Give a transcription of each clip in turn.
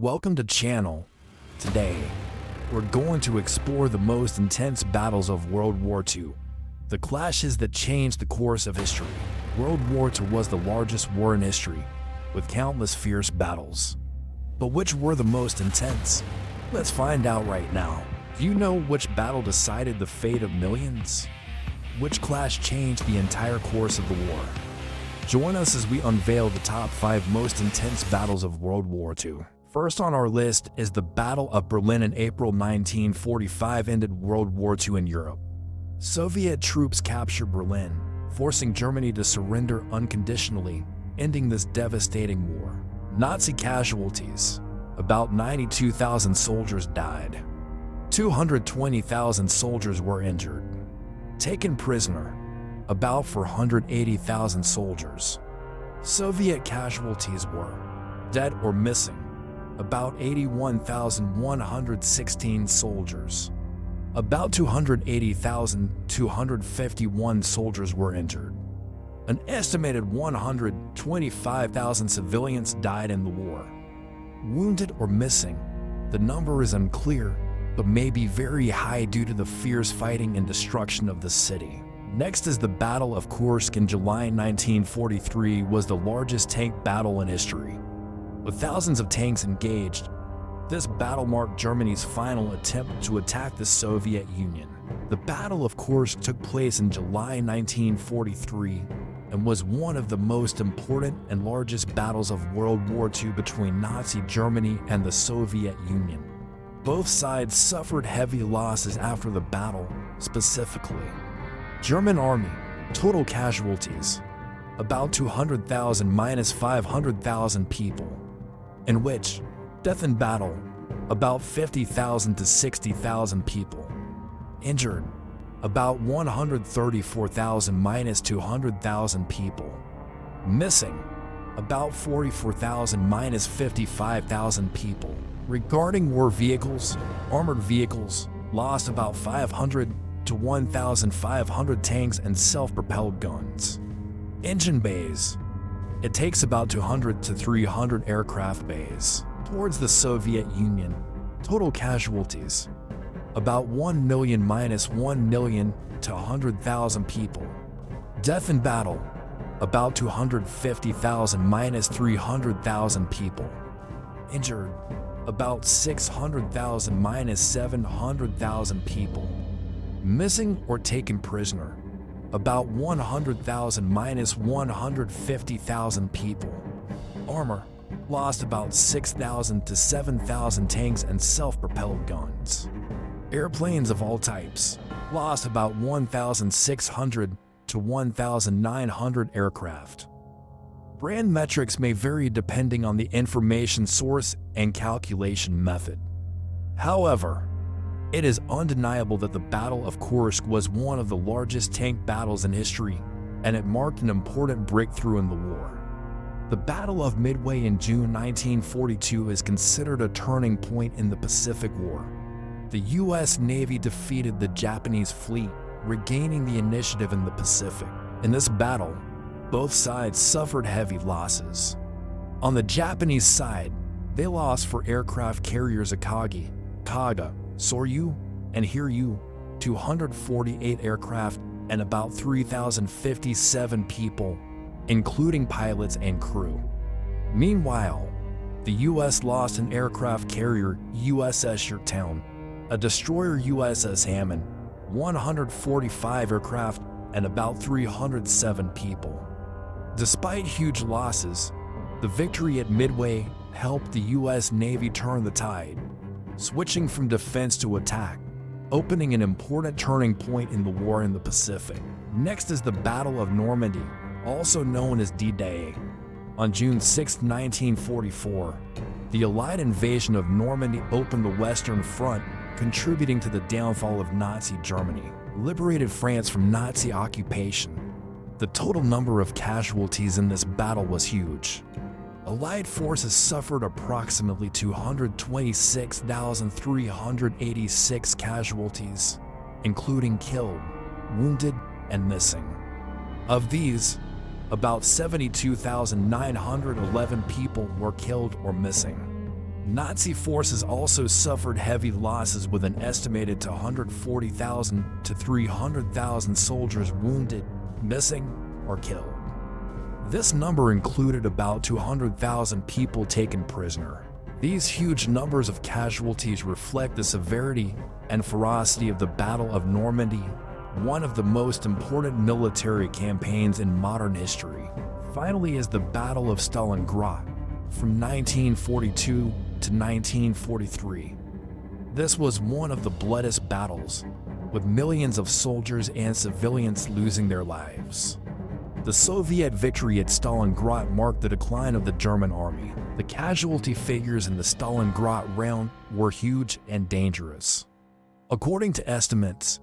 Welcome to channel. Today, we're going to explore the most intense battles of World War II, the clashes that changed the course of history. World War II was the largest war in history, with countless fierce battles. But which were the most intense? Let's find out right now. Do you know which battle decided the fate of millions? Which clash changed the entire course of the war? Join us as we unveil the top 5 most intense battles of World War II. First on our list is the Battle of Berlin in April 1945 ended World War II in Europe. Soviet troops captured Berlin, forcing Germany to surrender unconditionally, ending this devastating war. Nazi casualties: about 92,000 soldiers died. 220,000 soldiers were injured. Taken prisoner: about 480,000 soldiers. Soviet casualties were dead or missing: about 81,116 soldiers. About 280,251 soldiers were injured. An estimated 125,000 civilians died in the war. Wounded or missing: the number is unclear, but may be very high due to the fierce fighting and destruction of the city. Next is the Battle of Kursk in July 1943 was the largest tank battle in history. With thousands of tanks engaged, this battle marked Germany's final attempt to attack the Soviet Union. The Battle of Kursk took place in July 1943 and was one of the most important and largest battles of World War II between Nazi Germany and the Soviet Union. Both sides suffered heavy losses after the battle. Specifically, German Army, total casualties: about 200,000 minus 500,000 people. In which, death in battle: about 50,000 to 60,000 people. Injured: about 134,000 minus 200,000 people. Missing: about 44,000 minus 55,000 people. Regarding war vehicles, armored vehicles lost about 500 to 1,500 tanks and self-propelled guns. Engine bays: it takes about 200 to 300 aircraft bays. Towards the Soviet Union, total casualties: about 1 million minus 1 million to 100,000 people. Death in battle: about 250,000 minus 300,000 people. Injured: about 600,000 minus 700,000 people. Missing or taken prisoner: about 100,000 minus 150,000 people. Armor: lost about 6,000 to 7,000 tanks and self-propelled guns. Airplanes of all types: lost about 1,600 to 1,900 aircraft. Brand metrics may vary depending on the information source and calculation method. However, it is undeniable that the Battle of Kursk was one of the largest tank battles in history, and it marked an important breakthrough in the war. The Battle of Midway in June 1942 is considered a turning point in the Pacific War. The U.S. Navy defeated the Japanese fleet, regaining the initiative in the Pacific. In this battle, both sides suffered heavy losses. On the Japanese side, they lost for aircraft carriers Akagi, Kaga, Soryu, and Hiryu, 248 aircraft and about 3,057 people, including pilots and crew. Meanwhile, the U.S. lost an aircraft carrier USS Yorktown, a destroyer USS Hammond, 145 aircraft, and about 307 people. Despite huge losses, the victory at Midway helped the U.S. Navy turn the tide, switching from defense to attack, opening an important turning point in the war in the Pacific. Next is the Battle of Normandy, also known as D-Day. On June 6, 1944, the Allied invasion of Normandy opened the Western Front, contributing to the downfall of Nazi Germany, liberated France from Nazi occupation. The total number of casualties in this battle was huge. Allied forces suffered approximately 226,386 casualties, including killed, wounded, and missing. Of these, about 72,911 people were killed or missing. Nazi forces also suffered heavy losses, with an estimated 240,000 to 300,000 soldiers wounded, missing, or killed. This number included about 200,000 people taken prisoner. These huge numbers of casualties reflect the severity and ferocity of the Battle of Normandy, one of the most important military campaigns in modern history. Finally is the Battle of Stalingrad, from 1942 to 1943. This was one of the bloodiest battles, with millions of soldiers and civilians losing their lives. The Soviet victory at Stalingrad marked the decline of the German army. The casualty figures in the Stalingrad round were huge and dangerous. According to estimates,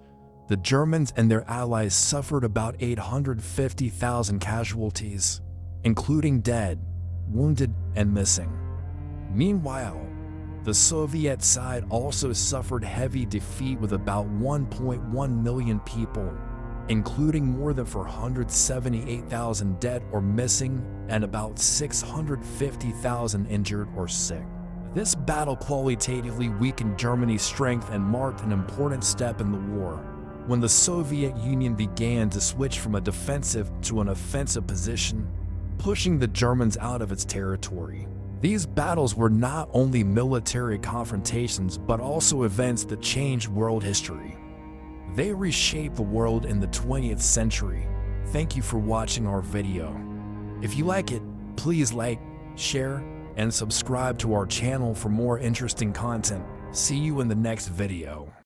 the Germans and their allies suffered about 850,000 casualties, including dead, wounded, and missing. Meanwhile, the Soviet side also suffered heavy defeat, with about 1.1 million people, including more than 478,000 dead or missing and about 650,000 injured or sick. This battle qualitatively weakened Germany's strength and marked an important step in the war, when the Soviet Union began to switch from a defensive to an offensive position, pushing the Germans out of its territory. These battles were not only military confrontations but also events that changed world history. They reshaped the world in the 20th century. Thank you for watching our video. If you like it, please like, share, and subscribe to our channel for more interesting content. See you in the next video.